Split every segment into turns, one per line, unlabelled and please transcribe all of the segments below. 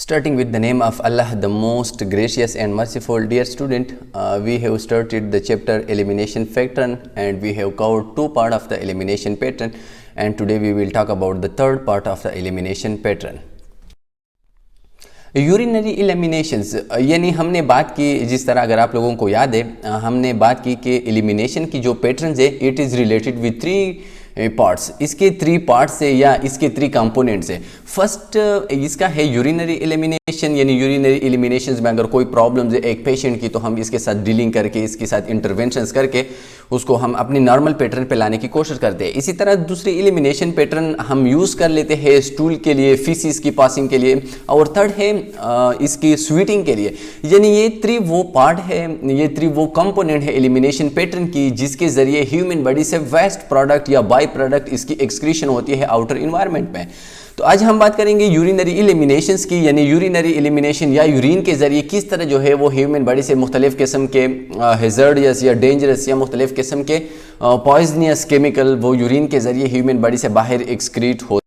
Starting with the name of Allah, the most gracious and merciful. Dear student, we have started the chapter elimination pattern and we have covered two parts of the elimination pattern, and today we will talk about the third part of the elimination pattern. Urinary eliminations, यानी हमने बात की, जिस तरह अगर आप लोगों को याद है, हमने बात की कि एलिमिनेशन की जो पैटर्न है it is related with three parts. इसके थ्री पार्ट्स से या इसके थ्री कंपोनेंट्स है. फर्स्ट इसका है यूरिनरी एलिमिनेशन, यानी यूरिनरी एलिमिनेशंस में अगर कोई प्रॉब्लम है एक पेशेंट की तो हम इसके साथ डीलिंग करके, इसके साथ इंटरवेंशंस करके उसको हम अपनी नॉर्मल पैटर्न पे लाने की कोशिश करते हैं. इसी तरह दूसरी एलिमिनेशन पैटर्न हम यूज़ कर लेते हैं स्टूल के लिए, फीसिस की पासिंग के लिए, और थर्ड है इसकी स्वीटिंग के लिए. यानी ये थ्री वो पार्ट है, ये थ्री वो कंपोनेंट है एलिमिनेशन पैटर्न की, जिसके जरिए ह्यूमन बॉडी से वेस्ट प्रोडक्ट या बाई प्रोडक्ट इसकी एक्सक्रीशन होती है आउटर इन्वायरमेंट में. तो आज हम बात करेंगे यूरिनरी एलिमिनेशंस की, यानी यूरिनरी एलिमिनेशन या यूरिन के जरिए किस तरह जो है वो ह्यूमन बॉडी से मुख्तलिफ किस्म के हैज़ार्डियस या डेंजरस या मुख्तलिफ किस्म के पॉइजनियस केमिकल वो यूरिन के जरिए ह्यूमन बॉडी से बाहर एक्सक्रीट हो.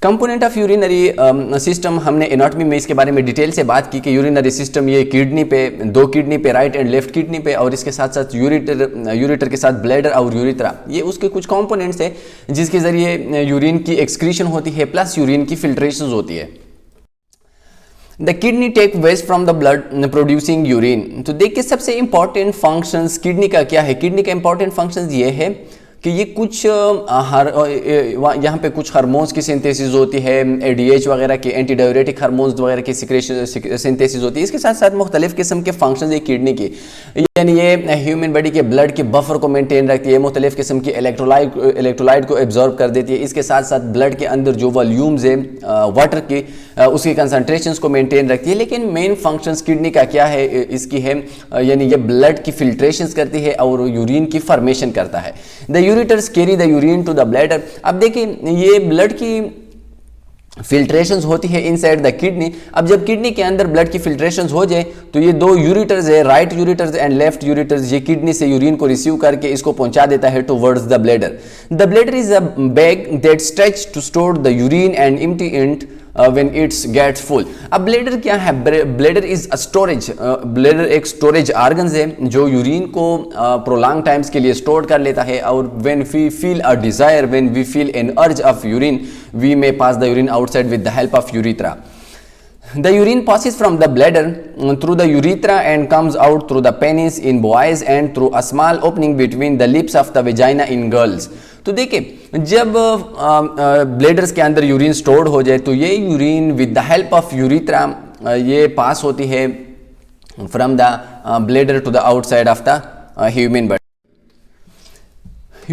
कंपोनेंट ऑफ यूरिनरी सिस्टम, हमने एनाटॉमी में इसके बारे में डिटेल से बात की कि यूरिनरी सिस्टम ये किडनी पे, दो किडनी पे, राइट एंड लेफ्ट किडनी पे, और इसके साथ साथ यूरेटर के साथ ब्लैडर और यूरिथ्रा, ये उसके कुछ कंपोनेंट्स हैं जिसके ज़रिए यूरिन की एक्सक्रीशन होती है प्लस यूरिन की फिल्ट्रेशन होती है. The kidney take waste from the blood producing urine. तो देखिए सबसे इंपॉर्टेंट फंक्शंस किडनी का क्या है. किडनी का इंपॉर्टेंट फंक्शंस ये है कि ये कुछ यहाँ पे कुछ हार्मोन्स की सिंथेसिस होती है, एडीएच वगैरह की, एंटी डाययूरेटिक हार्मोन्स वगैरह की सिंथेसिस होती है. इसके साथ साथ मुख्तलिफ किस्म के फंक्शंस है किडनी की, यानी ये ह्यूमन बॉडी के ब्लड के बफर को मेंटेन रखती है, मुख्तलिफ किस्म की इलेक्ट्रोलाइट को एब्जॉर्ब कर देती है. इसके साथ साथ ब्लड के अंदर जो वॉल्यूम्स है वाटर की, उसकी कंसनट्रेशंस को मेंटेन रखती है. लेकिन मेन फंक्शंस किडनी का क्या है, इसकी है यानी ये ब्लड की फिल्ट्रेशंस करती है और यूरिन की फॉर्मेशन करता है. The ureters carry the urine to the bladder. अब देखिए ये ब्लड की फिल्ट्रेशंस होती है इनसाइड द किडनी. अब जब किडनी के अंदर ब्लड की फिल्ट्रेशंस हो जाए तो ये दो यूरिटर्स है, right ureters and left ureters, ये किडनी से यूरिन को रिसीव करके इसको पहुंचा देता है towards the bladder. The bladder is a bag that stretch to store the urine and empty it when it's gets full. अब ब्लैडर क्या है? Bladder is a storage. Bladder एक स्टोरेज ऑर्गन है जो यूरिन को प्रोलॉन्ग टाइम्स के लिए store कर लेता है, और when we feel a desire, when we feel an urge of urine, we may pass the urine outside with the help of urethra. The urine passes from the bladder through the urethra and comes out through the penis in boys and through a small opening between the lips of the vagina in girls. तो देखिए जब bladders के अंदर urine stored हो जाए तो ये urine with the help of urethra ये पास होती है from the bladder to the outside of the human body.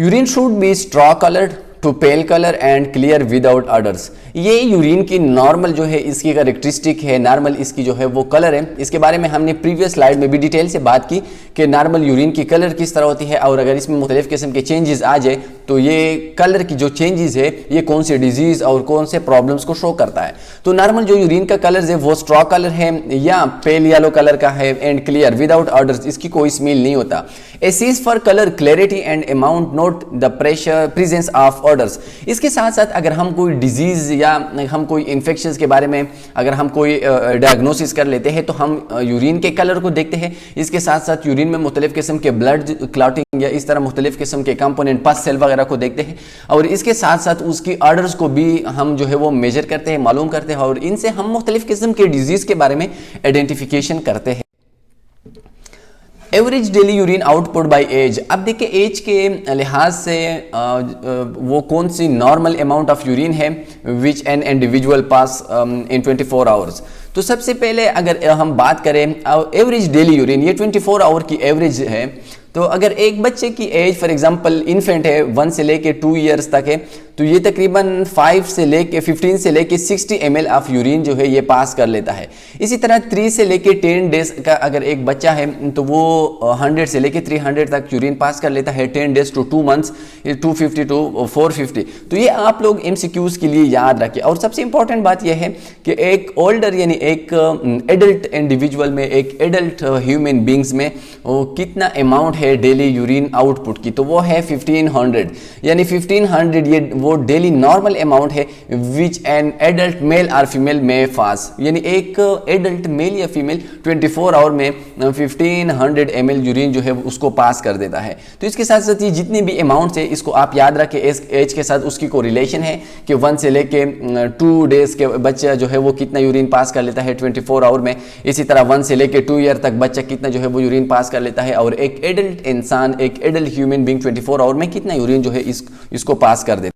Urine should be straw coloured to pale colour and clear without odours. ये urine की normal जो है इसकी characteristic है, normal इसकी जो है वो कलर है. इसके बारे में हमने प्रीवियस स्लाइड में भी डिटेल से बात की कि नॉर्मल यूरिन की कलर किस तरह होती है, और अगर इसमें मुख्तलिफ किस्म के चेंजेस आ जाए तो ये कलर की जो चेंजेस है ये कौन से डिजीज और कौन से प्रॉब्लम्स को शो करता है. तो नॉर्मल जो यूरिन का कलर है वो स्ट्रॉ कलर है या पेल येलो कलर का है, एंड क्लियर विदाउट ऑर्डर्स, इसकी कोई स्मेल नहीं होता. Assess for colour clarity and amount note the presence of odours. इसके साथ साथ अगर हम कोई डिजीज या हम कोई इन्फेक्शन के बारे में अगर हम कोई डायग्नोसिस कर लेते हैं तो हम यूरिन के कलर को देखते हैं. इसके साथ साथ यूरिन में मुख्तलिफ किस्म के ब्लड क्लॉटिंग या इस तरह मुख्तलिफ किस्म के कंपोनेंट पस सेल वगैरह को देखते हैं, और इसके साथ साथ उसकी ऑर्डर्स को भी हम जो है वो मेजर करते हैं, मालूम करते हैं, और इनसे हम मुख्तलिफ किस्म के डिजीज के बारे में आइडेंटिफिकेशन करते हैं. Average daily urine output by age. अब देखिए एज के लिहाज से वो कौन सी नॉर्मल अमाउंट ऑफ यूरिन है which an individual pass in 24 hours. तो सबसे पहले अगर हम बात करें एवरेज डेली यूरिन, ये 24 आवर की एवरेज है. तो अगर एक बच्चे की एज फॉर एग्जांपल इन्फेंट है 1 से लेके 2 ईयर्स तक है तो ये तकरीबन 15 से लेके 60 ml ऑफ यूरिन जो है ये पास कर लेता है. इसी तरह 3 से लेके 10 डेज का अगर एक बच्चा है तो वो 100 से लेके 300 तक यूरिन पास कर लेता है. 10 डेज टू 2 मंथ्स 250 टू 450. तो ये आप लोग MCQs के लिए याद रखें. और सबसे इंपॉर्टेंट बात यह है कि एक ओल्डर यानी एक एडल्ट इंडिविजुअल में, एक एडल्ट ह्यूमन बींग्स में कितना अमाउंट है डेली यूरिन आउटपुट की, तो वो है 1500. यानी 1500 ये वो डेली नॉर्मल अमाउंट है विच एन एडल्ट मेल और फीमेल में पास, यानी एक एडल्ट मेल या फीमेल 24 आवर में 1500 ml यूरिन जो है उसको पास कर देता है। तो इसके साथ साथ ये जितने भी अमाउंट्स है इसको आप याद रखें, एज के साथ उसकी को रिलेशन है कि 1 से लेके 2 डेज के बच्चा जो है वो कितना यूरिन पास कर लेता है 24 आवर में। इसी तरह 1 से लेके 2 ईयर तक बच्चा कितना जो है वो यूरिन पास कर लेता है, और एक एडल्ट इंसान, एक एडल्ट ह्यूमन बीइंग 24 आवर में कितना यूरिन जो है इसको पास कर देता है।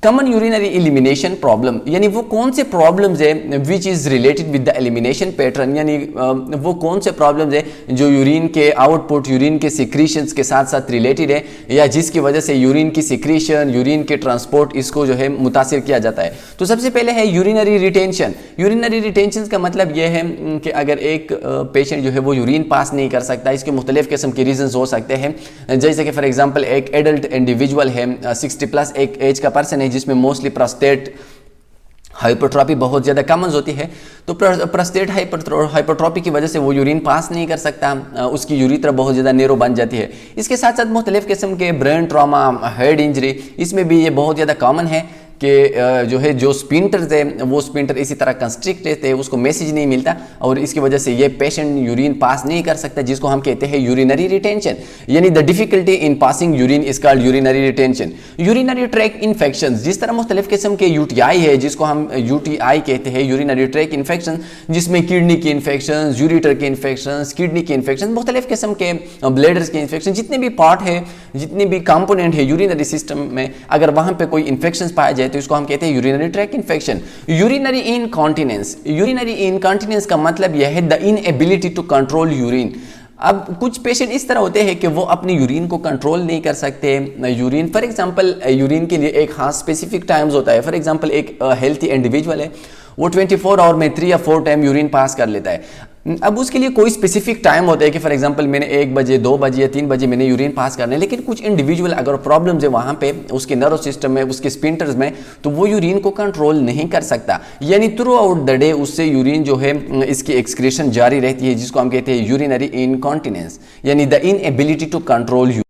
कॉमन यूरिनरी एलिमिनेशन प्रॉब्लम, यानी वो कौन से प्रॉब्लम्स है which is related with the elimination pattern, यानी वो कौन से प्रॉब्लम्स है जो यूरिन के आउटपुट, यूरिन के सिक्रीशंस के साथ साथ रिलेटेड है, या जिसकी वजह से यूरिन की सिक्रीशन, यूरिन के ट्रांसपोर्ट इसको जो है मुतासिर किया जाता है। तो सबसे पहले है यूरिनरी रिटेंशन। यूरिनरी रिटेंशन का मतलब यह है कि अगर एक पेशेंट जो है वो यूरिन पास नहीं कर सकता, इसके मुख्तलिफ किस्म के रीजन हो सकते हैं, जैसे कि फॉर एग्जाम्पल एक एडल्ट इंडिविजुअल है 60+ एक एज का पर्सन है जिसमें मोस्टली प्रोस्टेट हाइपरट्रॉपी बहुत ज़्यादा कॉमन होती है। तो प्रोस्टेट हाइपरट्रॉपी की वजह से वो यूरिन पास नहीं कर सकता, उसकी यूरिथ्रा बहुत ज़्यादा नेरो बन जाती है। इसके साथ साथ मुख्तलिफ किस्म के ब्रेन ट्रॉमा, हेड इंजरी, इसमें भी ये बहुत ज़्यादा कॉमन है कि जो है जो स्पिंटर्स है वो स्पिंटर इसी तरह कंस्ट्रिक्ट रहते हैं, उसको मैसेज नहीं मिलता और इसकी वजह से ये पेशेंट यूरिन पास नहीं कर सकता, जिसको हम कहते हैं यूरिनरी रिटेंशन, यानी the difficulty in passing urine is called urinary retention. Urinary tract infection, जिस तरह मुख्तलिफ किस्म के यूटीआई है जिसको हम यूटीआई कहते हैं, यूरिनरी ट्रैक इन्फेक्शन, जिसमें किडनी की इन्फेक्शन, यूरिटर के इन्फेक्शन, किडनी के इन्फेक्शन, मुख्तलिफ किस्म के ब्लेडर्स के इन्फेक्शन, जितने भी पार्ट है, जितने भी कंपोनेंट है यूरिनरी सिस्टम में, अगर वहां पे कोई इन्फेक्शन पाया जाए तो इसको हम कहते हैं urinary tract infection. Urinary incontinence, urinary incontinence का मतलब यह है the inability to control urine. अब कुछ पेशेंट इस तरह होते हैं कि वो अपनी यूरिन को कंट्रोल नहीं कर सकते। यूरिन फॉर एग्जांपल, यूरिन के लिए एक खास स्पेसिफिक टाइम्स होता है। फॉर एग्जांपल एक हेल्थी इंडिविजुअल है, वो 24 आवर में 3 या 4 टाइम यूरिन पास कर लेता है। अब उसके लिए कोई स्पेसिफिक टाइम होता है कि फॉर एग्जांपल मैंने 1 बजे, 2 बजे या 3 बजे मैंने यूरिन पास करना है, लेकिन कुछ इंडिविजुअल अगर प्रॉब्लम्स है वहाँ पे उसके नर्व सिस्टम में, उसके स्पिंटर्स में, तो वो यूरिन को कंट्रोल नहीं कर सकता, यानी थ्रू आउट द डे उससे यूरिन जो है इसकी एक्सक्रीशन जारी रहती है, जिसको हम कहते हैं यूरिनरी इनकॉन्टिनेंस, यानी the inability to control urine.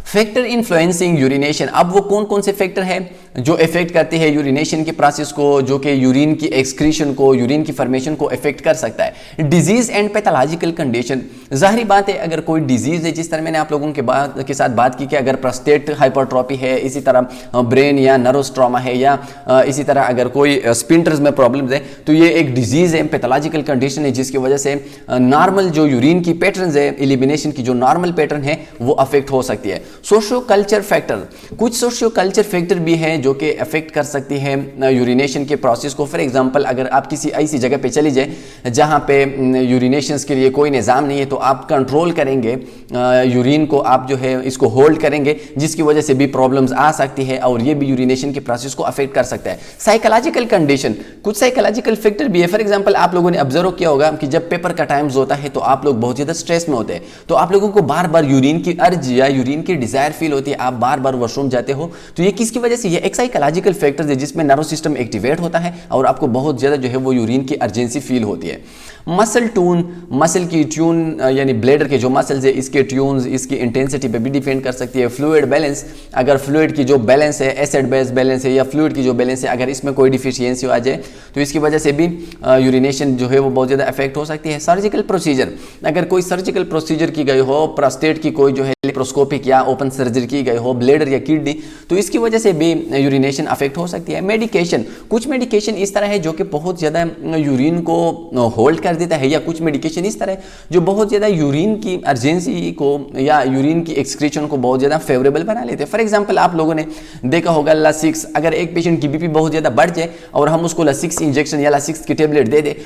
Factor influencing urination, अब वो कौन कौन से फैक्टर है जो इफेक्ट करते हैं यूरिनेशन के प्रोसेस को, जो कि यूरिन की एक्सक्रीशन को, यूरिन की फॉर्मेशन को इफेक्ट कर सकता है। डिजीज एंड पैथोलॉजिकल कंडीशन, जाहिर बात है अगर कोई डिजीज है, जिस तरह मैंने आप लोगों के साथ बात की कि अगर प्रोस्टेट हाइपरट्रॉपी है, इसी तरह ब्रेन या नर्वस ट्रॉमा है, या इसी तरह अगर कोई स्पिंटर्स में प्रॉब्लम्स है, तो ये एक डिजीज है, पैथोलॉजिकल कंडीशन है, जिसकी वजह से नॉर्मल जो यूरिन की पैटर्न है, एलिमिनेशन की जो नॉर्मल पैटर्न है वो अफेक्ट हो सकती है। सोशियो कल्चर फैक्टर, कुछ सोशियो कल्चर फैक्टर भी हैं जो कि अफेक्ट कर सकती है यूरिनेशन के प्रोसेस को। फॉर एग्जांपल अगर आप किसी ऐसी जगह पे चली जाए जहां पे यूरिनेशंस के लिए कोई निज़ाम नहीं है, तो आप कंट्रोल करेंगे यूरिन को, आप जो है इसको होल्ड करेंगे, जिसकी वजह से भी प्रॉब्लम्स आ सकती है और ये भी यूरिनेशन के प्रोसेस को अफेक्ट कर सकता है। साइकोलॉजिकल कंडीशन, कुछ साइकोलॉजिकल फैक्टर भी है। फॉर एग्जांपल आप लोगों ने ऑब्जर्व किया होगा कि जब पेपर का टाइम्स होता है तो आप लोग बहुत ज़्यादा स्ट्रेस में होते हैं, तो आप लोगों को बार बार यूरिन की अर्ज या यूरिन की डिजायर फील होती है, आप बार बार वॉशरूम जाते हो, तो ये किसकी वजह से? ये एक साइकोलॉजिकल फैक्टर है जिसमें नर्वस सिस्टम एक्टिवेट होता है और आपको बहुत ज़्यादा जो है वो यूरिन की अर्जेंसी फील होती है। मसल ट्यून, मसल की ट्यून यानी ब्लेडर के जो मसल्स है इसके ट्यून्स, इसकी इंटेंसिटी पे भी डिपेंड कर सकती है। फ्लूइड बैलेंस, अगर फ्लूइड की जो बैलेंस है, एसिड बेस बैलेंस है या फ्लूइड की जो बैलेंस है, अगर इसमें कोई डिफिशियंसी आ जाए तो इसकी वजह से भी यूरिनेशन जो है वो बहुत ज़्यादा अफेक्ट हो सकती है। सर्जिकल प्रोसीजर, अगर कोई सर्जिकल प्रोसीजर की गई हो, प्रोस्टेट की कोई जो है लेप्रोस्कोपिक या ओपन सर्जरी की गई हो, ब्लेडर या किडनी, तो इसकी वजह से भी यूरिनेशन अफेक्ट हो सकती है। मेडिकेशन, कुछ मेडिकेशन इस तरह है जो कि बहुत ज़्यादा यूरिन को होल्ड कर देता है, या कुछ मेडिकेशन इस तरह जो बहुत ज़्यादा यूरिन की अर्जेंसी को या यूरिन की एक्सक्रीशन को बहुत ज़्यादा फेवरेबल बना लेते हैं। फॉर एग्जांपल आप लोगों ने देखा होगा Lasix, अगर एक पेशेंट की बीपी बहुत ज़्यादा बढ़ जाए और हम उसको Lasix इंजेक्शन या Lasix की टेबलेट दे दे,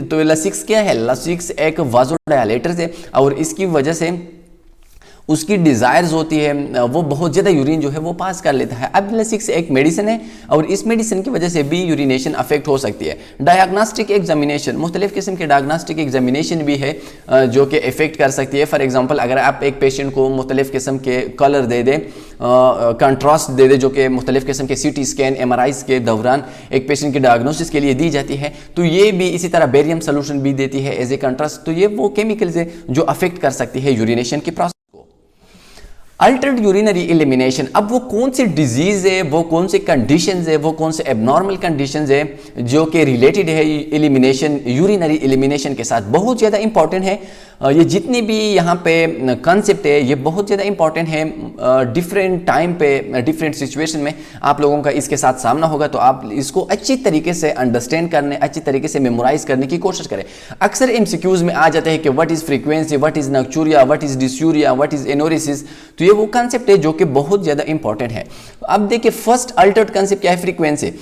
तो Lasix क्या है? Lasix एक वाज़ोडायलेटर है और इसकी वजह से उसकी डिज़ायर्स होती है, वो बहुत ज़्यादा यूरिन जो है वो पास कर लेता है। अब Lasix एक मेडिसिन है और इस मेडिसिन की वजह से भी यूरिनेशन अफेक्ट हो सकती है। डायग्नोस्टिक एग्जामिनेशन, मुख्तलिफ किस्म के डायग्नोस्टिक एग्जामिनेशन भी है जो कि इफेक्ट कर सकती है। फॉर एग्जांपल अगर आप एक पेशेंट को मुख्तलिफ किस्म के कलर दे दें, कंट्रास्ट दे दे, जो कि मुख्तलिफ किस्म के CT स्कैन, MRIs के दौरान एक पेशेंट के डायग्नोसिस के लिए दी जाती है, तो ये भी इसी तरह बेरियम सोल्यूशन भी देती है एज ए कंट्रास्ट। तो ये वो केमिकल्स है जो अफेक्ट कर सकती है यूरिनेशन के प्रोसेस। अल्टर्ड यूरिनरी एलिमिनेशन, अब वो कौन सी डिजीज है, वो कौन से कंडीशंस है, वो कौन से एबनॉर्मल कंडीशंस है जो कि रिलेटेड है एलिमिनेशन, यूरिनरी एलिमिनेशन के साथ, बहुत ज़्यादा इंपॉर्टेंट है। ये जितनी भी यहाँ पे कॉन्सेप्ट है ये बहुत ज़्यादा इंपॉर्टेंट है। डिफरेंट टाइम पे डिफरेंट सिचुएशन में आप लोगों का इसके साथ सामना होगा, तो आप इसको अच्छी तरीके से अंडरस्टैंड करने, अच्छी तरीके से मेमोराइज करने की कोशिश करें। अक्सर एमसीक्यूज में आ जाते हैं कि what is frequency, what is nocturia, what is dysuria, what is enuresis, तो ये वो कॉन्सेप्ट है जो कि बहुत ज़्यादा इंपॉर्टेंट है। अब देखिए फर्स्ट अल्टर्ड कॉन्सेप्ट क्या है, frequency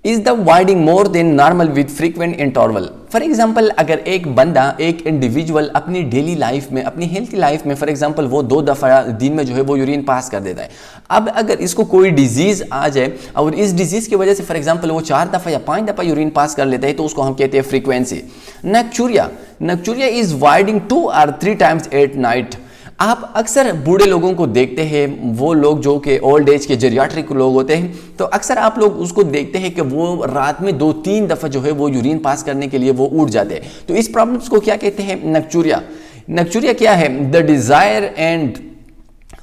is the voiding more than normal with frequent interval. For example अगर एक बंदा, एक इंडिविजुअल अपनी डेली लाइफ में, अपनी हेल्थी लाइफ में फॉर एग्जाम्पल वो 2 दफ़ा दिन में जो है वो यूरिन पास कर देता है। अब अगर इसको कोई डिजीज आ जाए और इस डिजीज की वजह से फॉर एग्जाम्पल वो 4 दफ़ा या 5 दफ़ा यूरिन पास कर लेता है, तो उसको हम कहते हैं frequency. Nocturia is voiding 2 or 3 times at night. आप अक्सर बूढ़े लोगों को देखते हैं, वो लोग जो कि ओल्ड एज के जेरियाट्रिक लोग होते हैं, तो अक्सर आप लोग उसको देखते हैं कि वो रात में 2-3 दफ़ा जो है वो यूरिन पास करने के लिए वो उठ जाते हैं। तो इस प्रॉब्लम्स को क्या कहते हैं, नक्चूरिया क्या है, the desire and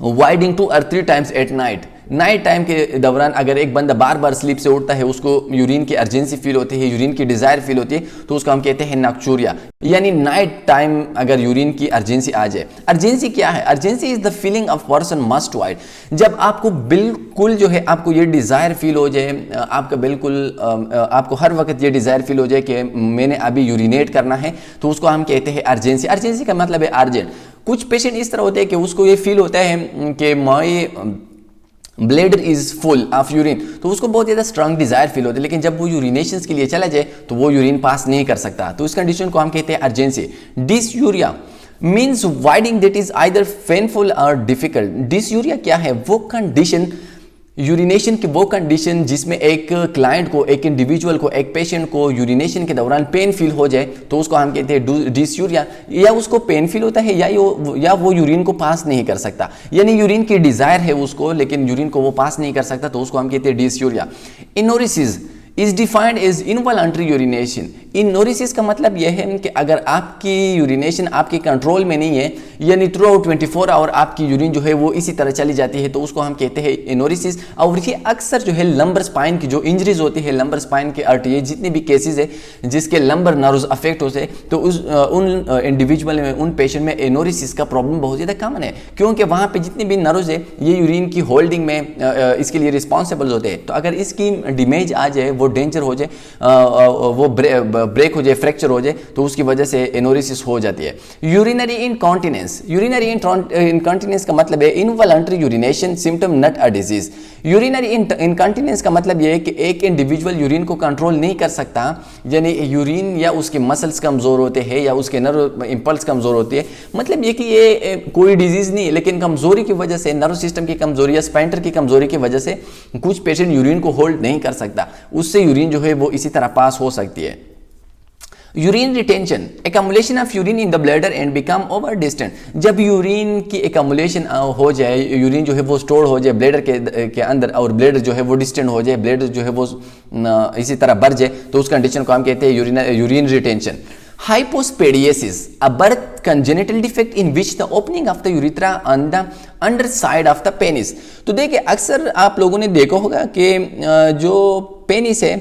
voiding 2 or 3 times at night. Night time के दौरान अगर एक बंदा बार बार स्लीप से उठता है, उसको यूरिन की अर्जेंसी फील होती है, यूरिन की डिजायर फील होती है, तो उसको हम कहते हैं नक्चूरिया। यानी नाइट टाइम अगर यूरिन की अर्जेंसी आ जाए। अर्जेंसी क्या है, urgency is the feeling of person must wide, जब आपको बिल्कुल जो है आपको ये डिजायर फील हो जाए, आपका बिल्कुल आपको हर वक्त ये डिजायर फील हो जाए कि मैंने अभी यूरिनेट करना है, तो उसको हम कहते हैं अर्जेंसी। अर्जेंसी का मतलब है अर्जेंट। कुछ पेशेंट इस तरह होते हैं कि उसको ये फील होता है कि my bladder is full of urine, तो उसको बहुत ज़्यादा स्ट्रांग डिजायर फील होती है, लेकिन जब वो यूरिनेशन के लिए चला जाए तो वो यूरिन पास नहीं कर सकता, तो इस कंडीशन को हम कहते हैं urgency. Dysuria means voiding that is either painful or difficult. Dysuria क्या है, वो कंडीशन, यूरिनेशन की वो कंडीशन जिसमें एक क्लाइंट को, एक इंडिविजुअल को, एक पेशेंट को यूरिनेशन के दौरान पेन फील हो जाए, तो उसको हम कहते हैं डिसयूरिया। या उसको पेन फील होता है या वो यूरिन को पास नहीं कर सकता, यानी यूरिन की डिजायर है उसको लेकिन यूरिन को वो पास नहीं कर सकता, तो उसको हम कहते हैं dysuria. Enuresis is defined as involuntary urination. Enuresis का मतलब यह है कि अगर आपकी यूरिनेशन आपके कंट्रोल में नहीं है, यानी थ्रू आउट 24 आवर आपकी यूरिन जो है वो इसी तरह चली जाती है, तो उसको हम कहते हैं इनोरिसिस। और ये अक्सर जो है लंबर स्पाइन की जो इंजरीज होती है, लंबर स्पाइन के आरटीए जितने भी केसेस है जिसके लंबर नर्व्स अफेक्ट होते हैं, तो उन इंडिविजुअल में, उन पेशेंट में इनोरिसिस का प्रॉब्लम बहुत ज़्यादा कॉमन है, क्योंकि वहाँ पर जितने भी नर्व्स है ये यूरिन की होल्डिंग में इसके लिए रिस्पॉन्सिबल होते हैं। तो अगर इसकी डैमेज आ जाए, वो डेंजर हो जाए, वो ब्रेक हो जाए, फ्रैक्चर हो जाए, तो उसकी वजह से एनोरिसिस हो जाती है। यूरिनरी इनकॉन्टिनेंस, यूरिनरी इनकॉन्टिनेंस का मतलब है involuntary urination symptom not a disease. Urinary incontinence का मतलब यह है कि एक इंडिविजुअल यूरिन को कंट्रोल नहीं कर सकता, यानी यूरिन या उसके मसल्स कमजोर होते हैं या उसके नर्व इंपल्स कमजोर होती है। मतलब ये कि ये कोई डिजीज नहीं है, लेकिन कमजोरी की वजह से, नर्व सिस्टम की कमजोरी या स्पाइंटर की कमजोरी की वजह से कुछ पेशेंट यूरिन को होल्ड नहीं कर सकता, उससे यूरिन जो है वो इसी तरह पास हो सकती है। Urine retention, accumulation of urine in the bladder and become over distant. जब यूरिन की एक्यूमुलेशन हो जाए, यूरिन जो है वो स्टोर हो जाए ब्लैडर के अंदर और ब्लैडर जो है वो डिस्टेंट हो जाए, ब्लैडर जो है वो इसी तरह बढ़ जाए, तो उस कंडीशन को हम कहते हैं urine retention. Hypospadiasis, a birth congenital defect in which the opening of the urethra on the underside of the penis। तो देखिए अक्सर आप लोगों ने देखा होगा कि जो पेनिस है,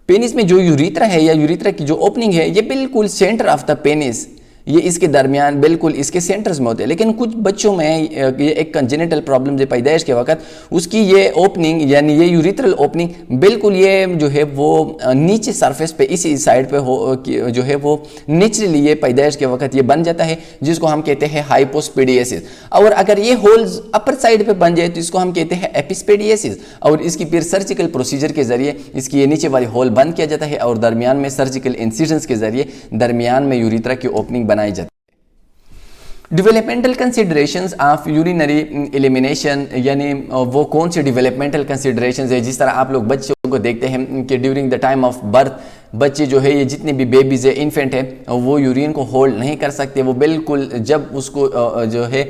पेनिस में जो यूरिथ्रा है या यूरिथ्रा की जो ओपनिंग है ये बिल्कुल सेंटर ऑफ द पेनिस, ये इसके दरमियान बिल्कुल इसके सेंटर्स में होते हैं, लेकिन कुछ बच्चों में ये एक कंजेनिटल प्रॉब्लम जो पैदाइश के वक्त उसकी ये ओपनिंग यानी ये यूरिथ्रल ओपनिंग बिल्कुल ये जो है वो नीचे सरफेस पे इसी साइड पे हो जो है वो नेचुरली ये पैदाइश के वक्त ये बन जाता है, जिसको हम कहते हैं हाइपोस्पेडियसिस। और अगर ये होल्स अपर साइड पे बन जाए तो इसको हम कहते हैं एपिस्पेडियसिस, और इसकी फिर सर्जिकल प्रोसीजर के जरिए इसकी ये नीचे वाली होल बंद किया जाता है और दरमियान में सर्जिकल इंसिजन्स के जरिए दरमियान में यूरिथ्रा की ओपनिंग बनाई जाती है। Developmental considerations of urinary elimination, यानी वो कौन सी डेवलपमेंटल कंसिडरेशंस है, जिस तरह आप लोग बच्चों को देखते हैं कि during the time of birth बच्चे जो है ये जितने भी बेबीज है, इन्फेंट है, वो यूरिन को होल्ड नहीं कर सकते, वो बिल्कुल जब उसको जो है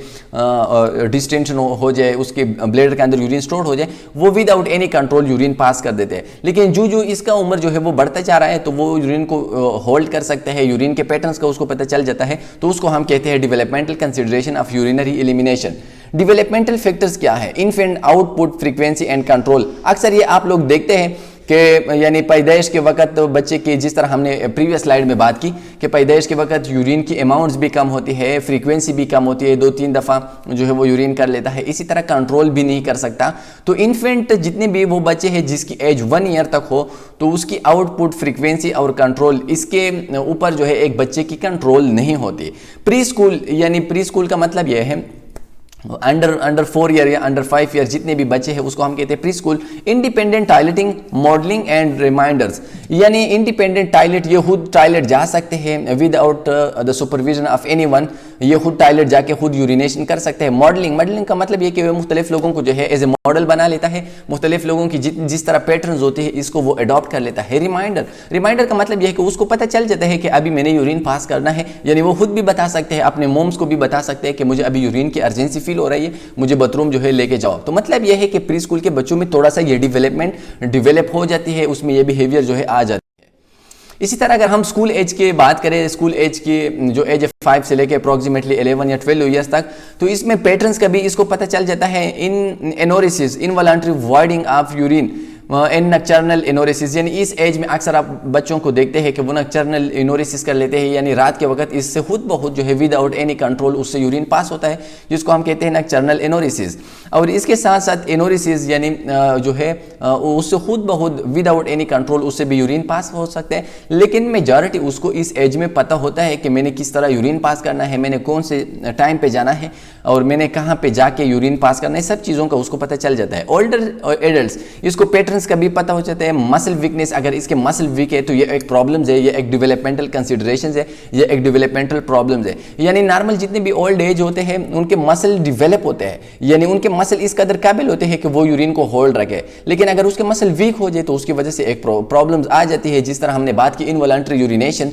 डिस्टेंशन हो जाए, उसके ब्लैडर के अंदर यूरिन स्टोर हो जाए, वो without any control urine pass कर देते हैं। लेकिन जो इसका उम्र जो है वो बढ़ता जा रहा है तो वो यूरिन को होल्ड कर सकते हैं, यूरिन के पैटर्न्स का उसको पता चल जाता है, तो उसको हम कहते हैं developmental consideration of urinary elimination. Developmental factors क्या है? Infant output frequency and control. अक्सर ये आप लोग देखते हैं कि यानी पैदाइश के वक्त बच्चे की, जिस तरह हमने प्रीवियस स्लाइड में बात की कि पैदाइश के वक्त यूरिन की अमाउंट्स भी कम होती है, फ्रीक्वेंसी भी कम होती है, 2-3 दफ़ा जो है वो यूरिन कर लेता है, इसी तरह कंट्रोल भी नहीं कर सकता। तो इन्फेंट जितने भी वो बच्चे हैं जिसकी एज 1 ईयर तक हो, तो उसकी आउटपुट फ्रीक्वेंसी और कंट्रोल, इसके ऊपर जो है एक बच्चे की कंट्रोल नहीं होती। प्री स्कूल, यानी प्री स्कूल का मतलब यह है अंडर 4 ईयर या अंडर 5 ईयर जितने भी बच्चे हैं उसको हम कहते हैं preschool. Independent toileting, modelling and reminders, यानी इंडिपेंडेंट टॉयलेट, ये खुद टॉयलेट जा सकते हैं without the supervision of anyone, ये खुद टॉयलेट जाके खुद यूरिनेशन कर सकते हैं। मॉडलिंग का मतलब ये कि वह मुख्तलिफ लोगों को जो है एज ए मॉडल बना लेता है, मुख्तलिफ लोगों की जिस तरह पैटर्न्स होते हैं इसको वो अडॉप्ट कर लेता है। रिमाइंडर का मतलब यह है कि उसको पता चल जाता है कि अभी मैंने यूरिन पास करना है, यानी वो खुद भी बता सकते हैं, अपने मोम्स को भी बता सकते हैं कि मुझे अभी यूरिन की अर्जेंसी फील हो रही है, मुझे बाथरूम जो है लेके जाओ। तो मतलब यह है कि प्री स्कूल के बच्चों में थोड़ा सा ये डेवलप हो जाती है, उसमें ये बिहेवियर जो है आ जाती है। इसी तरह अगर हम स्कूल एज की बात करें, स्कूल एज की जो एज है 5 से लेकर अप्रॉक्सीमेटली 11 या 12 ईयर्स तक, तो इसमें पैटर्न्स का भी इसको पता चल जाता है। In enuresis, involuntary voiding of urine and nocturnal enuresis, यानी इस एज में अक्सर आप बच्चों को देखते हैं कि वो नक्टर्नल एनोरेसिस कर लेते हैं, यानी रात के वक्त इससे खुद बहुत जो है विदाउट एनी कंट्रोल उससे यूरिन पास होता है, जिसको हम कहते हैं नक्टर्नल एनोरेसिस। और इसके साथ साथ एनोरेसिस यानी जो है उससे खुद बहुत विदाउट एनी कंट्रोल उससे भी यूरिन पास हो सकते हैं, लेकिन मेजॉरिटी उसको इस एज में पता होता है कि मैंने किस तरह यूरिन पास करना है, मैंने कौन से टाइम पे जाना है और मैंने कहाँ पे जाके यूरिन पास करना है, सब चीज़ों का उसको पता चल जाता है। ओल्डर एडल्ट्स, इसको पैटर्न्स का भी पता हो जाता है। मसल वीकनेस, अगर इसके मसल वीक है तो ये एक प्रॉब्लम्स है, ये एक डेवलपमेंटल कंसिडरेशंस है, ये एक डेवलपमेंटल प्रॉब्लम्स है। यानी नॉर्मल जितने भी ओल्ड एज होते हैं उनके मसल डेवलप होते हैं, यानी उनके मसल इस कदर काबिल होते हैं कि वो यूरिन को होल्ड रखे, लेकिन अगर उसके मसल वीक हो जाए तो उसकी वजह से एक प्रॉब्लम्स आ जाती है, जिस तरह हमने बात की इनवॉलंटरी यूरिनेशन।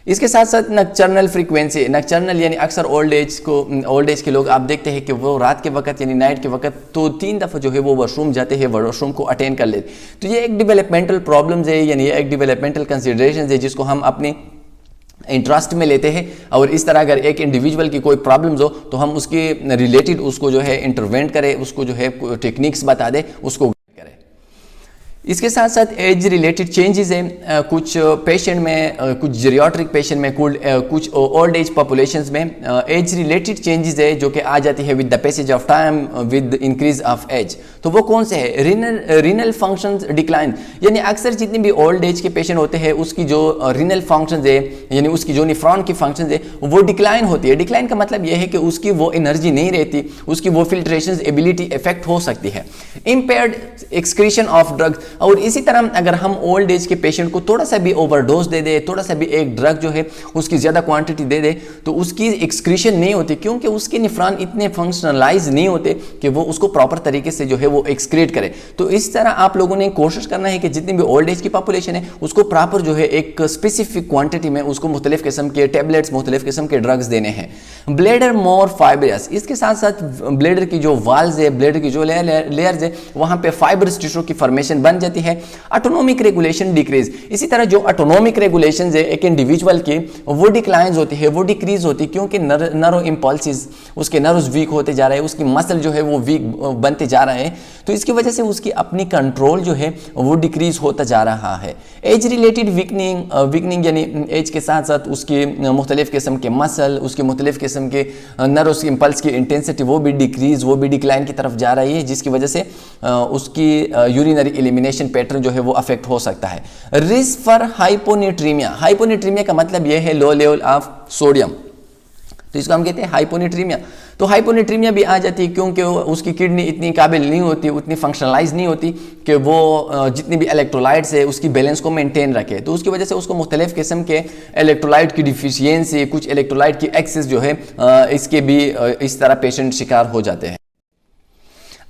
इसके साथ साथ नक्टर्नल फ्रीक्वेंसी, नक्टर्नल यानी अक्सर ओल्ड एज के लोग आप देखते हैं कि वो रात के वक्त यानी नाइट के वक्त तो 3 दफ़ा जो है वो वॉशरूम जाते हैं, वॉशरूम को अटेंड कर लेते। तो ये एक डेवलपमेंटल प्रॉब्लम्स है, यानी ये एक डेवलपमेंटल कंसिडरेशन है जिसको हम अपने इंटरेस्ट में लेते हैं। और इस तरह अगर एक इंडिविजुअल की कोई प्रॉब्लम्स हो तो हम उसके रिलेटेड उसको जो है इंटरवेंट करें, उसको जो है टेक्निक्स बता दें, उसको करें। इसके साथ साथ एज रिलेटेड चेंजेस हैं कुछ पेशेंट में, कुछ जेरियाट्रिक पेशेंट में, कुछ ओल्ड एज पॉपुलेशंस में एज रिलेटेड चेंजेस है जो कि आ जाती है with the passage of time, with increase of age. तो वो कौन से है? रीनल फंक्शंस डिक्लाइन, यानी अक्सर जितने भी ओल्ड एज के पेशेंट होते हैं उसकी जो रीनल फंक्शंस है, यानी उसकी जो निफ्रॉन की फंक्शंस है वो डिक्लाइन होती है। डिक्लाइन का मतलब यह है कि उसकी वो एनर्जी नहीं रहती, उसकी वो फिल्ट्रेशन एबिलिटी इफेक्ट हो सकती है। इम्पेयर्ड एक्सक्रीशन ऑफ ड्रग्स, और इसी तरह अगर हम ओल्ड एज के पेशेंट को थोड़ा सा भी ओवरडोज दे दे, थोड़ा सा भी एक ड्रग जो है उसकी ज़्यादा क्वांटिटी दे दे तो उसकी एक्सक्रीशन नहीं होती, क्योंकि उसके निफ्रॉन इतने फंक्शनलाइज नहीं होते कि वो उसको प्रॉपर तरीके से जो है वो एक्सक्रीट करे। तो इस तरह आप लोगों ने कोशिश करना है कि जितनी भी ओल्ड एज की पॉपुलेशन है उसको प्रॉपर जो है एक स्पेसिफिक क्वांटिटी में उसको मुख्तलिफ किस्म के टैबलेट्स, मुख्तलिफ किस्म के ड्रग्स देने हैं। ब्लेडर मोर फाइब्रस, इसके साथ साथ ब्लेडर की जो वाल्स है, ब्लेडर की जो लेयर्स है वहाँ पे फाइब्रस टिश्यू की फॉर्मेशन बन जाती है। ऑटोनोमिक रेगुलेशन डिक्रीज, इसी तरह जो ऑटोनोमिक रेगुलेशन है एक इंडिविजुअल की वो डिक्लाइंस होती है, वो डिक्रीज होती है, क्योंकि नर्व इंपल्सेस, उसके नर्व्स वीक होते जा रहे हैं, उसकी मसल जो है वो वीक बनते जा रहे हैं, तो इसकी वजह से उसकी अपनी कंट्रोल जो है वो डिक्रीज होता जा रहा है। एज रिलेटेड वीकनिंग यानी एज के साथ साथ उसके मुख्तलिफ किस्म के मसल, उसके मुख्तलिफ किस्म के नर्व इंपल्स की इंटेंसिटी वो भी डिक्रीज, वो भी डिक्लाइन की तरफ जा रही है, जिसकी वजह से उसकी यूरिनरी एलिमिनेशन पैटर्न जो है वो अफेक्ट हो सकता है। रिस्क फॉर हाइपोनेट्रीमिया, हाइपोनेट्रीमिया का मतलब यह है लो लेवल ऑफ सोडियम, तो इसको हम कहते हैं हाइपोनेट्रीमिया। तो हाइपोनेट्रीमिया भी आ जाती है क्योंकि उसकी किडनी इतनी काबिल नहीं होती, उतनी फंक्शनलाइज नहीं होती कि वो जितनी भी इलेक्ट्रोलाइट्स है उसकी बैलेंस को मेंटेन रखे, तो उसकी वजह से उसको मुख्तलिफ किस्म के इलेक्ट्रोलाइट की डिफिशियंसी, कुछ इलेक्ट्रोलाइट की एक्सेस जो है इसके भी इस तरह पेशेंट शिकार हो जाते हैं।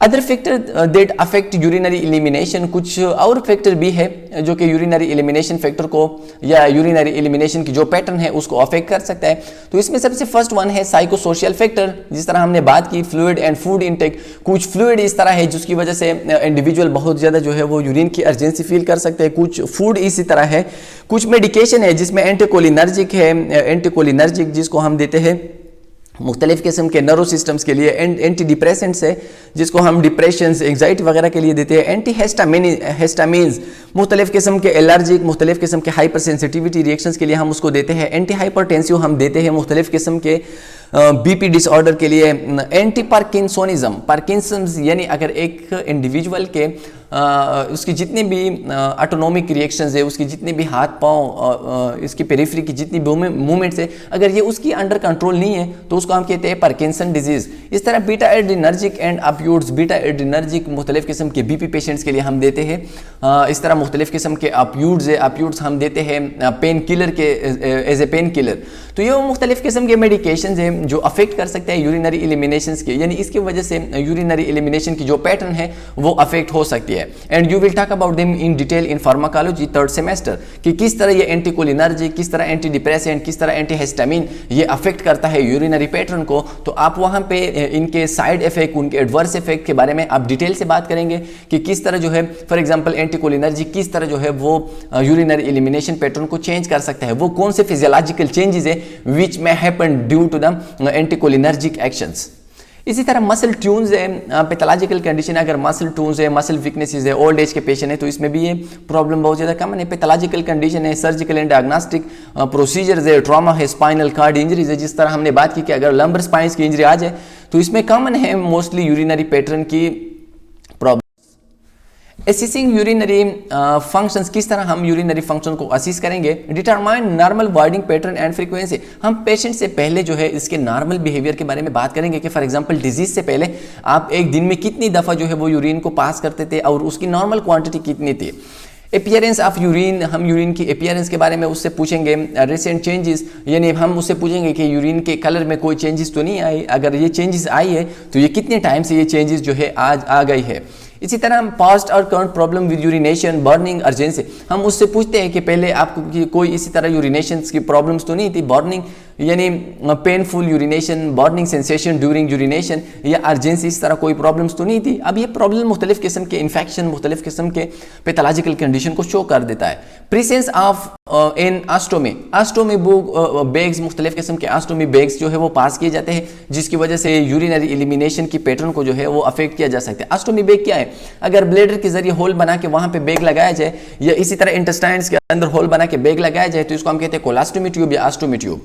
Other factor that affect urinary elimination, कुछ और फैक्टर भी है जो कि यूरिनरी एलिमिनेशन फैक्टर को या यूरिनरी एलिमिनेशन की जो पैटर्न है उसको अफेक्ट कर सकता है। तो इसमें सबसे फर्स्ट वन है साइकोसोशल फैक्टर, जिस तरह हमने बात की फ्लूइड एंड फूड इनटेक। कुछ फ्लूइड इस तरह है जिसकी वजह से इंडिविजुअल बहुत ज़्यादा जो है वो यूरिन की अर्जेंसी फील कर सकते हैं, कुछ फूड इसी तरह है, कुछ मेडिकेशन है जिसमें एंटीकोलिनर्जिक है, एंटीकोलिनर्जिक जिसको हम देते हैं मुख्तलिफ़ किस्म के नर्व सिस्टम्स के लिए एंटी डिप्रेसेंट्स है जिसको हम डिप्रेशन एंग्जाइटी वगैरह के लिए देते हैं। एंटी हेस्टामीन्स मुख्तलिफ़ किस्म के एलर्जिक मुख्तलिफ़ किस्म के हाइपर सेंसिटिविटी रिएक्शंस के लिए हम उसको देते हैं। एंटी हाइपरटेंसिव हम देते हैं मुख्तलिफ़ किस्म के बीपी डिसऑर्डर के लिए। एंटी पार्किंसंस यानी अगर एक इंडिविजुअल के उसकी जितनी भी ऑटोनोमिक रिएक्शंस है, उसकी जितनी भी हाथ पाँव, इसकी पेरिफेरी की जितनी मूवमेंट्स है, अगर ये उसकी अंडर कंट्रोल नहीं है तो उसको हम कहते हैं पार्किंसन डिजीज़। इस तरह beta adrenergic and opioids, beta adrenergic मुख्तलिफ़ किस्म के बीपी पेशेंट्स के लिए हम देते हैं। इस तरह मुख्तलिफ़ किस्म के ऑपियोइड्स है, ऑपियोइड्स हम देते हैं पेन किलर के एज ए पेन किलर। तो ये मुख्तलिफ़ किस्म के मेडिकेशन है जो अफेक्ट कर सकते हैं यूरिनरी एलिमिनेशन के, यानी इसकी वजह से यूरिनरी एलिमिनेशन की जो पैटर्न है वो अफेक्ट हो सकती है। And you will talk about them in detail in pharmacology third semester कि किस तरह ये एंटीकोलिनर्जिक, किस तरह एंटी डिप्रेसेंट, किस तरह एंटी हिस्टामिन ये अफेक्ट करता है यूरिनरी पैटर्न को। तो आप वहाँ पे इनके साइड इफेक्ट, उनके एडवर्स इफेक्ट के बारे में आप डिटेल से बात करेंगे कि किस तरह जो है फॉर एग्जांपल एंटीकोलिनर्जिक किस तरह जो है वो यूरिनरी एलिमिनेशन पैटर्न को चेंज कर सकता है, वो कौन से फिजियोलॉजिकल चेंजेस है विच में happen due to the anticholinergic actions. इसी तरह मसल ट्यून्स है, पैथोलॉजिकल कंडीशन अगर मसल ट्यून्स है, मसल वीकनेसेस है, ओल्ड एज के पेशेंट है तो इसमें भी ये प्रॉब्लम बहुत ज़्यादा कॉमन है। पैथोलॉजिकल कंडीशन है, सर्जिकल एंड डायग्नोस्टिक प्रोसीजर्स है, ट्रॉमा है, स्पाइनल कार्ड इंजरीज है, जिस तरह हमने बात की कि अगर लंबर स्पाइंस की इंजरी आ जाए तो इसमें कॉमन है मोस्टली यूरिनरी पैटर्न की प्रॉब्लम। असेसिंग यूरिनरी फंक्शंस, किस तरह हम यूरिनरी फंक्शन को असिस करेंगे। Determine normal wording pattern and frequency, हम पेशेंट से पहले जो है इसके नॉर्मल बिहेवियर के बारे में बात करेंगे कि फॉर एग्जांपल डिजीज से पहले आप एक दिन में कितनी दफ़ा जो है वो यूरिन को पास करते थे और उसकी नॉर्मल क्वांटिटी कितनी थी। अपीयरेंस ऑफ यूरिन, हम यूरिन की अपीयरेंस के बारे में उससे पूछेंगे। रिसेंट चेंजेस, यानी हम उससे पूछेंगे कि यूरिन के कलर में कोई चेंजेस तो नहीं आई, अगर ये चेंजेस आई है तो ये कितने टाइम से ये चेंजेस जो है आज आ गई है। इसी तरह हम पास्ट और current problem with urination, burning, urgency, हम उससे पूछते हैं कि पहले आपको कोई इसी तरह यूरिनेशन की प्रॉब्लम्स तो नहीं थी, बर्निंग यानी painful urination, burning sensation during urination या अर्जेंसी, इस तरह कोई प्रॉब्लम्स तो नहीं थी। अब ये प्रॉब्लम मुख्तलिफ किस्म के इन्फेक्शन, मुख्तलिफ किस्म के पैथोलॉजिकल कंडीशन को शो कर देता है। प्रेजेंस ऑफ इन आस्टोमी, आस्टोमी बैग्स, मुख्तलिफ किस्म के आस्टोमी बैग्स जो है वो पास किए जाते हैं जिसकी वजह से यूरिनरी एलिमिनेशन की पैटर्न को जो है वो अफेक्ट किया जा सकता है। आस्टोमी बैग क्या है, अगर ब्लेडर के जरिए होल बना के वहाँ पे बैग लगाया जाए या इसी तरह इंटेस्टाइन्स के अंदर होल बना के बैग लगाया जाए तो इसको हम कहते हैं कोलास्टोमी ट्यूब या ostomy tube.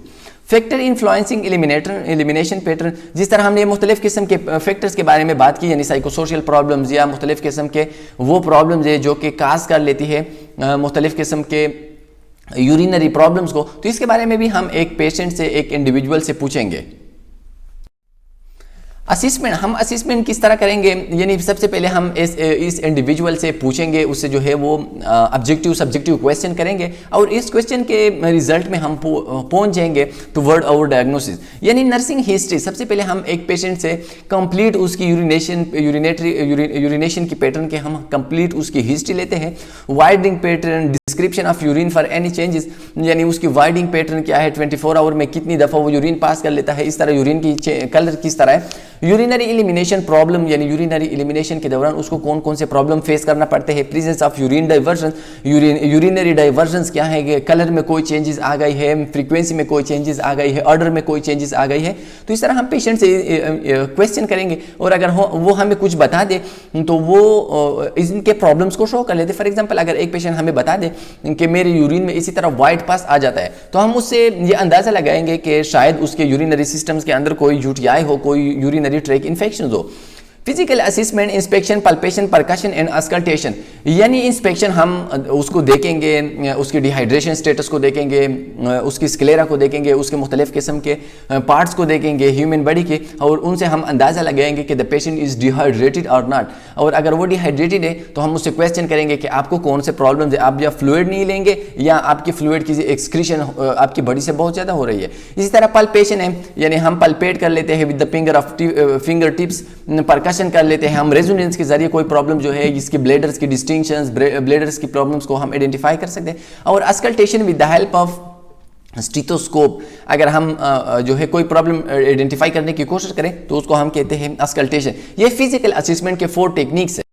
Factor influencing elimination pattern, जिस तरह हमने मुख्तलिफ किस्म के फैक्टर्स के बारे में बात की, यानी साइकोसोशल प्रॉब्लम्स या मुख्तलिफ किस्म के वो प्रॉब्लम्स है जो कि काज कर लेती है मुख्तलिफ किस्म के यूरिनरी प्रॉब्लम्स को, तो इसके बारे में भी हम एक पेशेंट से, एक इंडिविजुअल से पूछेंगे। असिसमेंट, हम असिसमेंट किस तरह करेंगे, यानी सबसे पहले हम इस इंडिविजुअल से पूछेंगे, उससे जो है वो ऑब्जेक्टिव सब्जेक्टिव क्वेश्चन करेंगे और इस क्वेश्चन के रिजल्ट में हम पहुंच जाएंगे टुवर्ड आवर डायग्नोसिस। यानी नर्सिंग हिस्ट्री, सबसे पहले हम एक पेशेंट से कंप्लीट उसकी यूरिनेशन की पैटर्न के हम कंप्लीट उसकी हिस्ट्री लेते हैं। Voiding pattern, description of urine for any changes, यानी उसकी वाइडिंग पैटर्न क्या है, 24 आवर में कितनी दफ़ा वो यूरिन पास कर लेता है, इस तरह यूरिन की कलर किस तरह है। यूरिनरी एलिमिनेशन प्रॉब्लम, यानी यूरिनरी एलिमिनेशन के दौरान उसको कौन कौन से प्रॉब्लम फेस करना पड़ते हैं। Presence of urine diversion, urinary diversion क्या है, कलर में कोई चेंजेस आ गई है, फ्रीक्वेंसी में कोई चेंजेस आ गई है, ऑर्डर में कोई चेंजेस आ गई है। तो इस तरह हम पेशेंट से क्वेश्चन करेंगे और अगर वो हमें कुछ बता दे तो वो इनके प्रॉब्लम्स को शो कर लेते। फॉर एग्जाम्पल अगर एक पेशेंट हमें बता दे कि मेरे यूरिन में इसी तरह वाइट पास आ जाता है तो हम उससे ये अंदाज़ा लगाएंगे कि शायद उसके यूरिनरी सिस्टम्स के अंदर कोई यूटीआई हो, कोई यूरिनरी ट्रैक इन्फेक्शन हो। Physical assessment, inspection, palpation, percussion and auscultation, यानी इंस्पेक्शन हम उसको देखेंगे, उसकी डिहाइड्रेशन स्टेटस को देखेंगे, उसकी स्क्लेरा को देखेंगे, उसके मुख्तलिफ किस्म के पार्ट्स को देखेंगे ह्यूमन बॉडी के, और उनसे हम अंदाज़ा लगाएंगे कि द पेशेंट इज़ डिहाइड्रेटेड और नॉट। और अगर वो डिहाइड्रेटेड है तो हम उससे क्वेश्चन करेंगे कि आपको कौन से प्रॉब्लम है, आप या फ्लूइड नहीं लेंगे या आपकी फ्लूइड की एक्सक्रीशन आपकी बॉडी से बहुत ज़्यादा हो रही है। इसी तरह पल्पेशन है, यानी हम पल्पेट कर लेते हैं with the finger tips, percussion कर लेते हैं हम रेजोनेंस के जरिए कोई प्रॉब्लम जो है इसकी ब्लेडर्स की डिस्टिंक्शंस, ब्लेडर्स की प्रॉब्लम्स को हम आइडेंटिफाई कर सकते हैं। और auscultation with the help of stethoscope, अगर हम जो है कोई प्रॉब्लम आइडेंटिफाई करने की कोशिश करें तो उसको हम कहते हैं अस्कल्टेशन। ये फिजिकल असेसमेंट के 4 टेक्निक्स है।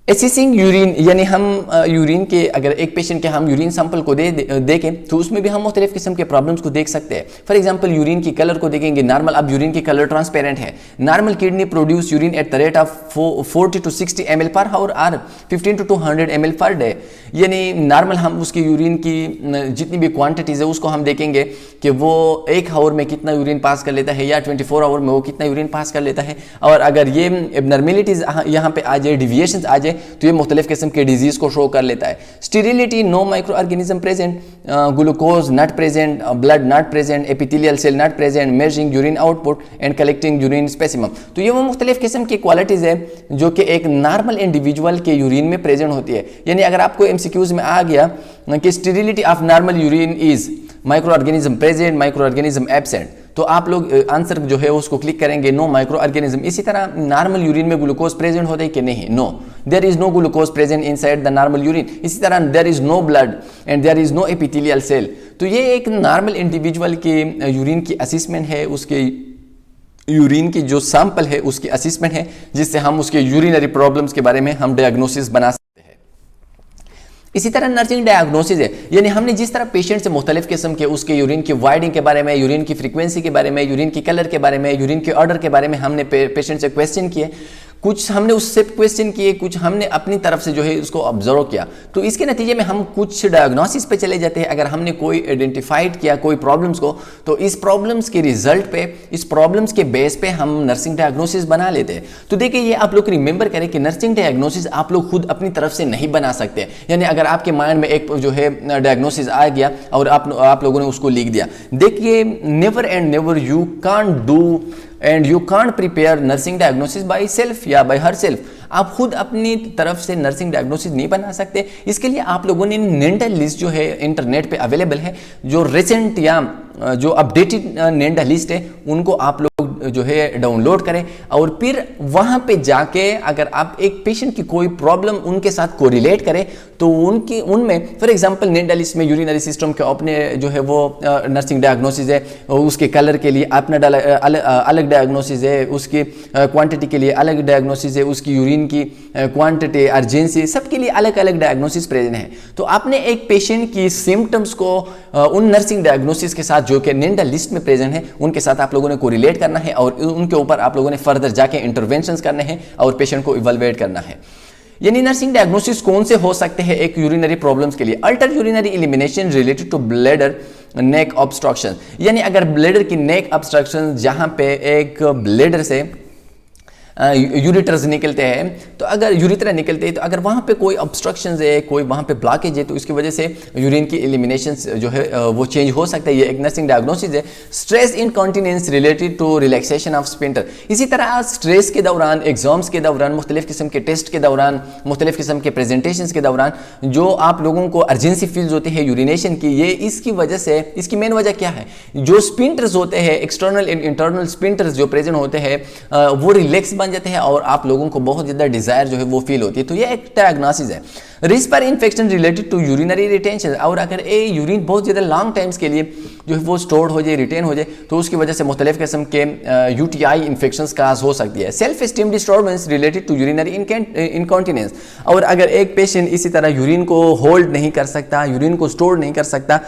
एसेसिंग यूरिन, यानी हम यूरिन के, अगर एक पेशेंट के हम यूरिन सैंपल को देखें तो उसमें भी हम मुख्तलिफ किस्म के प्रॉब्लम्स को देख सकते हैं। फॉर एग्जांपल यूरिन की कलर को देखेंगे, नॉर्मल, अब यूरिन की कलर ट्रांसपेरेंट है। Normal kidney produce urine at the rate of 40 to 60 ml per hour और 15 to 200 ml पर डे। यानी नॉर्मल हम उसकी यूरिन की जितनी भी क्वांटिटीज़ है उसको हम देखेंगे कि वो 1 आवर में कितना यूरिन पास कर लेता है या 24 आवर में वो कितना यूरिन पास कर लेता है। और अगर ये एबनॉर्मेलिटीज़ यहाँ पे आ जाए, डिविएशंस आ जाए, तो ये मुख्तलिफ किस्म के डिजीज़ को शो कर लेता है। Sterility, no micro organism present, glucose not present, blood not present, epithelial cell not present, measuring urine output and collecting urine specimen. तो ये वो मुख्तलिफ किस्म की क्वालिटीज़ है जो कि एक नॉर्मल इंडिविजुअल के यूरिन में प्रेजेंट होती है। यानी अगर आपको MCQs में आ गया कि sterility of normal urine is micro organism present, micro organism absent, तो आप लोग आंसर जो है उसको क्लिक करेंगे नो माइक्रो ऑर्गेनिज्म। इसी तरह नॉर्मल यूरिन में ग्लूकोज प्रेजेंट होता है कि नहीं? No, there is no glucose present inside the normal urine. इसी तरह there is no blood and there is no epithelial cell. तो ये एक नॉर्मल इंडिविजुअल के यूरिन की असेसमेंट है, उसके यूरिन की जो सैंपल है उसकी असेसमेंट है, जिससे हम उसके यूरिनरी प्रॉब्लम्स के बारे में हम डायग्नोसिस बना सकते हैं। इसी तरह नर्सिंग डायग्नोसिस है, यानी हमने जिस तरह पेशेंट से मुख्तलिफ किस्म के उसके यूरिन की वाइडिंग के बारे में, यूरिन की फ्रीक्वेंसी के बारे में, यूरिन की कलर के बारे में, यूरिन के ऑर्डर के बारे में हमने पेशेंट से क्वेश्चन किए, कुछ हमने उससे क्वेश्चन किए, कुछ हमने अपनी तरफ से जो है उसको ऑब्जर्व किया। तो इसके नतीजे में हम कुछ डायग्नोसिस पे चले जाते हैं। अगर हमने कोई आइडेंटिफाइड किया कोई प्रॉब्लम्स को, तो इस प्रॉब्लम्स के रिजल्ट पे, इस प्रॉब्लम्स के बेस पे हम नर्सिंग डायग्नोसिस बना लेते हैं। तो देखिए, ये आप लोग रिमेंबर करें कि नर्सिंग डायग्नोसिस आप लोग खुद अपनी तरफ से नहीं बना सकते। यानी अगर आपके माइंड में एक जो है डायग्नोसिस आ गया और आप लोगों ने उसको लिख दिया, देखिए never and never you can't do and you can't prepare nursing diagnosis by self या बाय हर सेल्फ। आप खुद अपनी तरफ से नर्सिंग डायग्नोसिस नहीं बना सकते। इसके लिए आप लोगों ने नेंडल लिस्ट जो है इंटरनेट पे अवेलेबल है, जो रिसेंट या जो अपडेटेड नेंडल लिस्ट है उनको आप लोग जो है डाउनलोड करें और फिर वहां पे जाके अगर आप एक पेशेंट की कोई प्रॉब्लम उनके साथ कोरिलेट करें तो उनमें फॉर एग्जांपल नेंडल लिस्ट में यूरिनरी सिस्टम के अपने जो है वो नर्सिंग डायग्नोसिस है, उसके कलर के लिए अपना अलग डायग्नोसिस है, उसकी क्वांटिटी के लिए अलग डायग्नोसिस है, उसकी यूरिन की क्वांटिटी, अर्जेंसी, सबके लिए अलग अलग डायग्नोसिस प्रेजेंट है। तो आपने एक पेशेंट की सिम्टम्स को उन नर्सिंग डायग्नोसिस के साथ जो कि नेंडल लिस्ट में प्रेजेंट है उनके साथ आप लोगों ने कोरिलेट करना है और उनके ऊपर आप लोगों ने फर्दर जाके इंटरवेंशंस करने हैं और पेशेंट को इवैल्यूएट करना है। यानी नर्सिंग डायग्नोसिस कौन से हो सकते हैं एक यूरिनरी प्रॉब्लम्स के लिए? Alter urinary elimination related to bladder neck obstruction, यानी अगर ब्लैडर की नेक ऑब्स्ट्रक्शन जहां पे एक ब्लैडर से यूरिटर्स निकलते हैं, तो अगर यूरिथ्रा निकलते हैं तो अगर वहाँ पे कोई ऑब्स्ट्रक्शंस है, कोई वहाँ पे ब्लॉकेज है, तो इसकी वजह से यूरिन की एलिमिनेशन जो है वो चेंज हो सकता है। ये एक नर्सिंग डायग्नोसिस है। Stress incontinence related to relaxation of sphincter, इसी तरह स्ट्रेस के दौरान, एग्जाम्स के दौरान, मुख्तलिफ किस्म के टेस्ट के दौरान, मुख्तलिफ किस्म के प्रेजेंटेशन के दौरान जो आप लोगों को अर्जेंसी फील्स होती है यूरिनेशन की, ये इसकी वजह से, इसकी मेन वजह क्या है? जो स्पिंटर्स होते हैं, एक्सटर्नल एंड इंटरनल स्पिंटर्स जो प्रेजेंट होते हैं वो रिलैक्स बन जाते हैं और आप लोगों को बहुत ज़्यादा डिज़ायर जो है वो फील होती है। तो ये एक डायग्नोसिस है। Risk infection related to urinary retention, और अगर ये यूरिन बहुत ज़्यादा लॉन्ग टाइम्स के लिए जो है वो स्टोर्ड हो जाए, रिटेन हो जाए, तो उसकी वजह से मुख्तलिफ किस्म के UTI इन्फेक्शन काज हो सकती है। Self esteem disturbance related to urinary incontinence, और अगर एक पेशेंट इसी तरह यूरिन को होल्ड नहीं कर सकता, यूरिन को स्टोर नहीं कर सकता,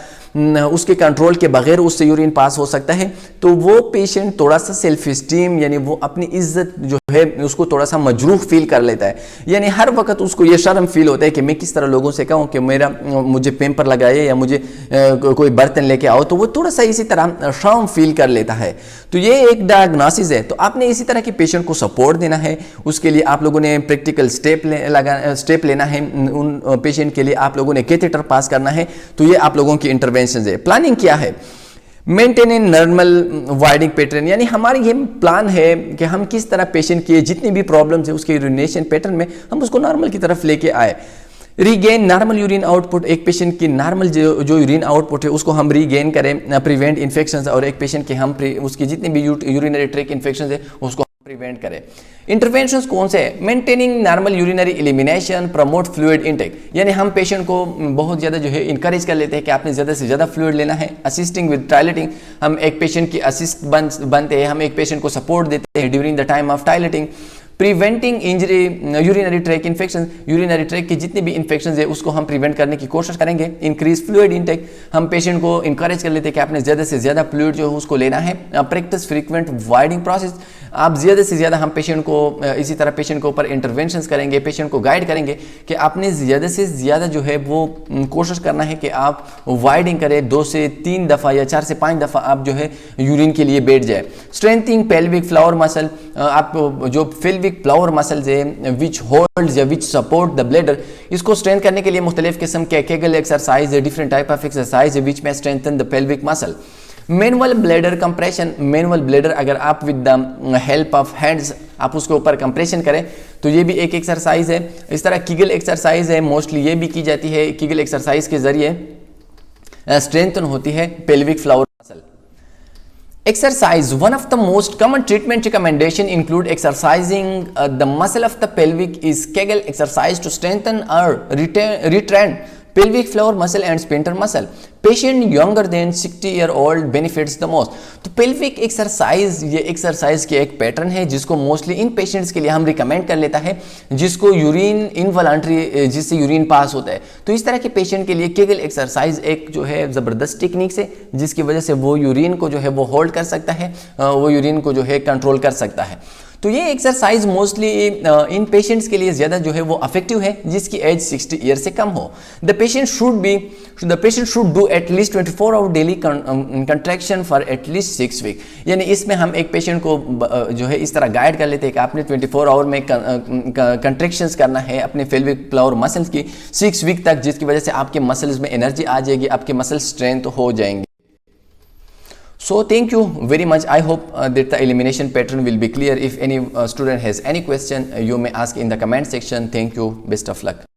उसके कंट्रोल के बगैर उससे यूरिन पास हो सकता है, तो वो पेशेंट थोड़ा सा सेल्फ एस्टीम यानी वो अपनी इज्जत जो है उसको थोड़ा सा मजरूह फील कर लेता है। यानी हर वक्त उसको ये शर्म फील होता है कि मैं किस तरह लोगों से कहूँ कि मुझे पेपर लगाए या मुझे कोई बर्तन लेके आओ, तो वो थोड़ा सा इसी तरह शर्म फील कर लेता है। तो ये एक डायग्नोसिस है। तो आपने इसी तरह के पेशेंट को सपोर्ट देना है। उसके लिए आप लोगों ने प्रैक्टिकल स्टेप लेना है। उन पेशेंट के लिए आप लोगों ने कैथेटर पास करना है। तो ये आप लोगों की इंटरवेंशन है। प्लानिंग क्या है? मेंटेन इन नॉर्मल वाइडिंग पैटर्न, यानी हमारी ये प्लान है कि हम किस तरह पेशेंट की जितनी भी प्रॉब्लम्स है उसके यूरिनेशन पैटर्न में हम उसको नॉर्मल की तरफ लेके आए। रीगेन नॉर्मल यूरिन आउटपुट, एक पेशेंट की नॉर्मल जो यूरिन आउटपुट है उसको हम रीगेन करें। प्रिवेंट इन्फेक्शंस, और एक पेशेंट के हम उसकी जितनी भी यूरिनरी ट्रैक्ट इन्फेक्शंस है उसको प्रिवेंट करें। इंटरवेंशंस कौन से है? Maintaining normal urinary elimination, promote fluid intake, यानी हम पेशेंट को बहुत ज़्यादा जो है इंकरेज कर लेते हैं कि आपने ज़्यादा से ज़्यादा फ्लूइड लेना है। असिस्टिंग विद टॉयलेटिंग, हम एक पेशेंट की असिस्ट बनते हैं, हम एक पेशेंट को सपोर्ट देते हैं during the time of toileting. Preventing injury urinary tract infection, urinary track की जितनी भी इन्फेक्शन है उसको हम प्रिवेंट करने की कोशिश करेंगे। इंक्रीज फ्लूइड इनटेक, हम पेशेंट को इंकरेज कर लेते हैं कि आपने ज़्यादा से ज़्यादा फ्लूइड जो है उसको लेना है। प्रैक्टिस फ्रीक्वेंट वाइडिंग प्रोसेस, आप ज़्यादा से ज़्यादा हम पेशेंट को इसी तरह पेशेंट के ऊपर इंटरवेंशंस करेंगे, पेशेंट को गाइड करेंगे कि आपने ज़्यादा से ज़्यादा जो है वो कोशिश करना है कि आप वाइडिंग करें, 2 से 3 दफ़ा या 4 से 5 दफ़ा आप जो है यूरिन के लिए बैठ जाए। स्ट्रेंथिंग पेल्विक फ्लावर मसल, आप जो पेल्विक फ्लावर मसल्स है विच होल्ड्स या विच सपोर्ट द ब्लैडर, इसको स्ट्रेंथ करने के लिए मुख्तलिफ किस्म के केगल एक्सरसाइज है, डिफरेंट टाइप ऑफ एक्सरसाइज है विच में strengthen the pelvic muscle. Manual bladder compression, manual bladder अगर आप with the help of hands आप उसके ऊपर कंप्रेशन करें तो ये भी एक एक्सरसाइज है। इस तरह किगल एक्सरसाइज है, मोस्टली ये भी की जाती है। किगल एक्सरसाइज के जरिए स्ट्रेंथन होती है pelvic flower muscle. Exercise, one of the most common treatment recommendation include exercising the muscle of the pelvic is Kegel exercise to strengthen or retrain pelvic floor muscle and sphincter muscle. Patient younger than 60 year old benefits the most. तो pelvic exercise ये exercise के एक pattern है जिसको mostly in patients के लिए हम recommend कर लेता है जिसको यूरिन इनवॉलंटरी, जिससे यूरिन पास होता है। तो इस तरह के पेशेंट के लिए केगल एक्सरसाइज एक जो है ज़बरदस्त टेक्निक्स है जिसकी वजह से वो यूरिन को जो है वो होल्ड कर सकता है, वो यूरिन को जो है कंट्रोल कर सकता है। तो ये एक्सरसाइज मोस्टली इन पेशेंट्स के लिए ज़्यादा जो है वो अफेक्टिव है जिसकी एज 60 ईयर से कम हो। The patient should do at least 24 hour daily contraction for at least 6 week. यानी इसमें हम एक पेशेंट को जो है इस तरह गाइड कर लेते हैं कि आपने 24 आवर में कंट्रैक्शंस करना है अपने पेल्विक फ्लोर मसल्स की 6 वीक तक, जिसकी वजह से आपके मसल्स में एनर्जी आ जाएगी, आपके मसल स्ट्रेंथ हो जाएंगे। So thank you very much. I hope that the elimination pattern will be clear. If any student has any question, you may ask in the comment section. Thank you. Best of luck.